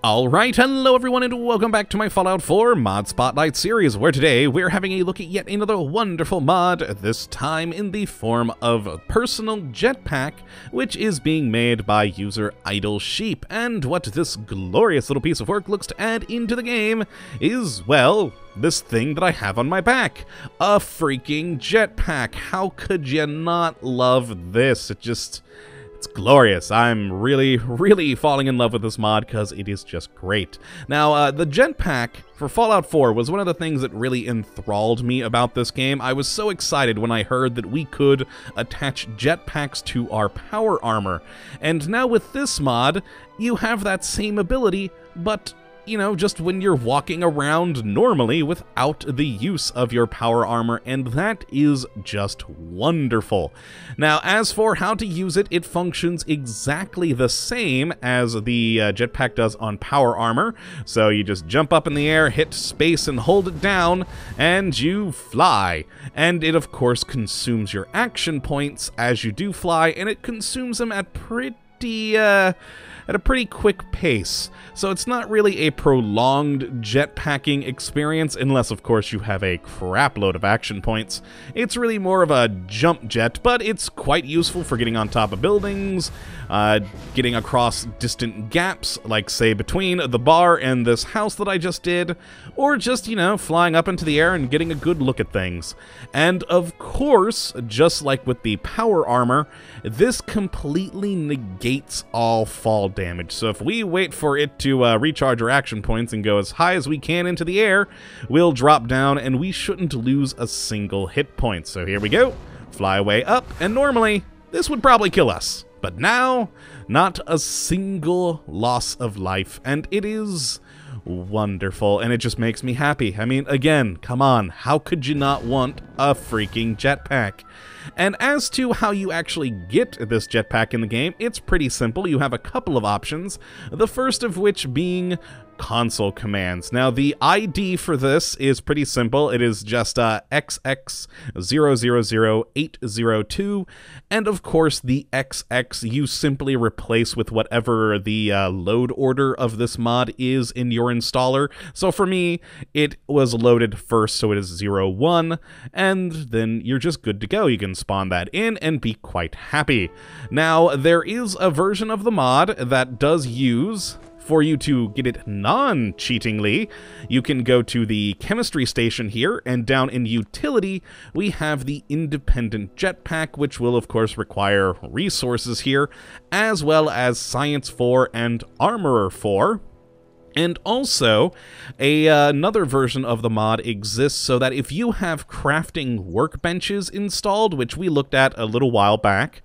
Alright, hello everyone and welcome back to my Fallout 4 Mod Spotlight series, where today we're having a look at yet another wonderful mod, this time in the form of Personal Jetpack, which is being made by user Idle Sheep. And what this glorious little piece of work looks to add into the game is, well, this thing that I have on my back. A freaking jetpack. How could you not love this? It's glorious. I'm really falling in love with this mod because it is just great. Now, the jetpack for Fallout 4 was one of the things that really enthralled me about this game. I was so excited when I heard that we could attach jetpacks to our power armor. And now with this mod, you have that same ability, but you know, just when you're walking around normally without the use of your power armor, and that is just wonderful. Now, as for how to use it, it functions exactly the same as the jetpack does on power armor. So you just jump up in the air, hit space and hold it down, and you fly. And it, of course, consumes your action points as you do fly, and it consumes them at a pretty quick pace. So it's not really a prolonged jetpacking experience, unless of course you have a crap load of action points. It's really more of a jump jet, but it's quite useful for getting on top of buildings, getting across distant gaps, like say between the bar and this house that I just did, or just, you know, flying up into the air and getting a good look at things. And of course, just like with the power armor, this completely negates all fall damage. So if we wait for it to recharge our action points and go as high as we can into the air, we'll drop down and we shouldn't lose a single hit point. So here we go, fly way up, and normally this would probably kill us. But now, not a single loss of life, and it is wonderful, and it just makes me happy. I mean, again, come on, how could you not want a freaking jetpack? And as to how you actually get this jetpack in the game, it's pretty simple. You have a couple of options, the first of which being console commands. Now, the ID for this is pretty simple. It is just XX000802, and of course the XX you simply replace with whatever the load order of this mod is in your installer. So for me, it was loaded first, so it is 01, and then you're just good to go. You can spawn that in and be quite happy. Now, there is a version of the mod that does use, for you to get it non-cheatingly, you can go to the chemistry station here, and down in utility, we have the independent jetpack, which will of course require resources here, as well as science 4 and armorer 4. And also, another version of the mod exists so that if you have crafting workbenches installed, which we looked at a little while back,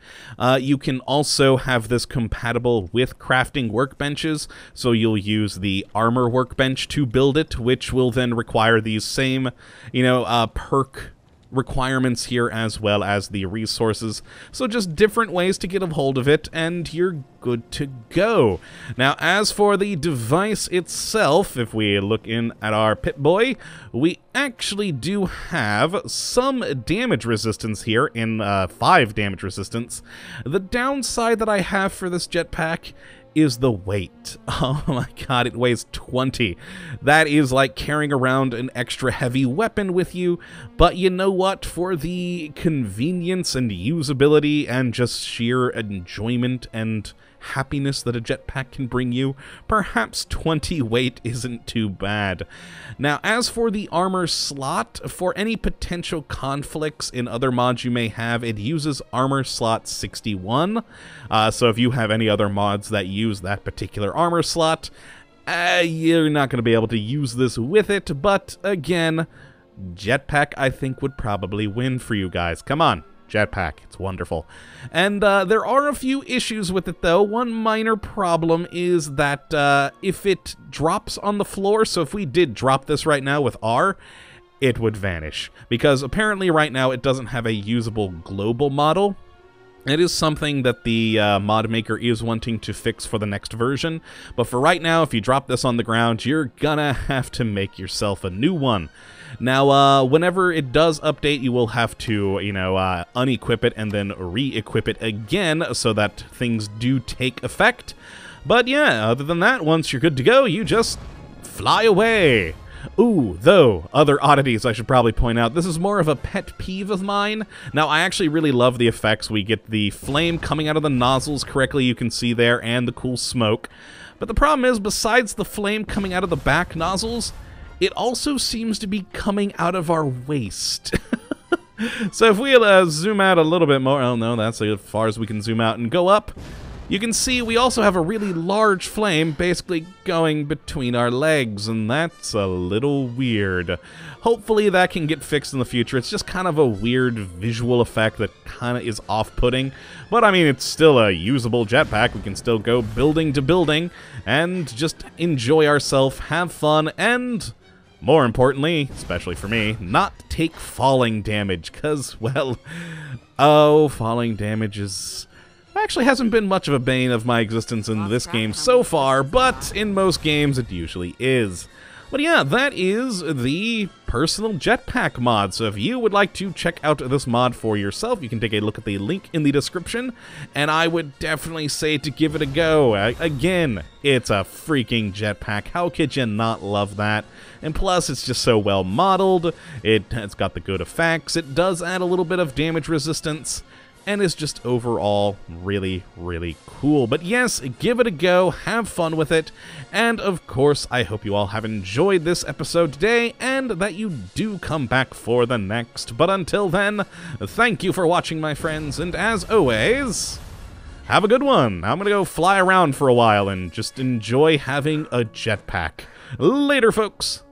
you can also have this compatible with crafting workbenches, so you'll use the armor workbench to build it, which will then require these same, you know, perk requirements here as well as the resources. So just different ways to get a hold of it, and you're good to go. Now, as for the device itself, if we look in at our Pip-Boy, we actually do have some damage resistance here in 5 damage resistance. The downside that I have for this jetpack is the weight. Oh my god, it weighs 20. That is like carrying around an extra heavy weapon with you, but you know what? For the convenience and usability and just sheer enjoyment and happiness that a jetpack can bring you, perhaps 20 weight isn't too bad. Now, as for the armor slot, for any potential conflicts in other mods you may have, it uses armor slot 61. So if you have any other mods that use that particular armor slot, you're not going to be able to use this with it, but again, jetpack I think would probably win for you guys. Come on, jetpack, it's wonderful. And there are a few issues with it though. One minor problem is that if it drops on the floor, so if we did drop this right now with R, it would vanish, because apparently right now it doesn't have a usable global model. It is something that the mod maker is wanting to fix for the next version, but for right now, if you drop this on the ground, you're gonna have to make yourself a new one. Now, whenever it does update, you will have to, unequip it and then re-equip it again so that things do take effect. But yeah, other than that, once you're good to go, you just fly away. Ooh, though, other oddities I should probably point out. This is more of a pet peeve of mine. Now, I actually really love the effects. We get the flame coming out of the nozzles correctly, you can see there, and the cool smoke. But the problem is, besides the flame coming out of the back nozzles, it also seems to be coming out of our waist. So if we zoom out a little bit more, oh no, that's as far as we can zoom out and go up, you can see we also have a really large flame basically going between our legs, and that's a little weird. Hopefully that can get fixed in the future. It's just kind of a weird visual effect that kind of is off-putting. But I mean, it's still a usable jetpack. We can still go building to building and just enjoy ourselves, have fun, and more importantly, especially for me, not take falling damage, because, well, falling damage actually hasn't been much of a bane of my existence in this game so far, but in most games it usually is. But yeah, that is the Personal Jetpack mod, so if you would like to check out this mod for yourself, you can take a look at the link in the description, and I would definitely say to give it a go. Again, it's a freaking jetpack. How could you not love that? And plus, it's just so well modeled, it's got the good effects, it does add a little bit of damage resistance, and is just overall really, really cool. But yes, give it a go, have fun with it, and of course, I hope you all have enjoyed this episode today, and that you do come back for the next. But until then, thank you for watching, my friends, and as always, have a good one. I'm gonna go fly around for a while and just enjoy having a jetpack. Later, folks!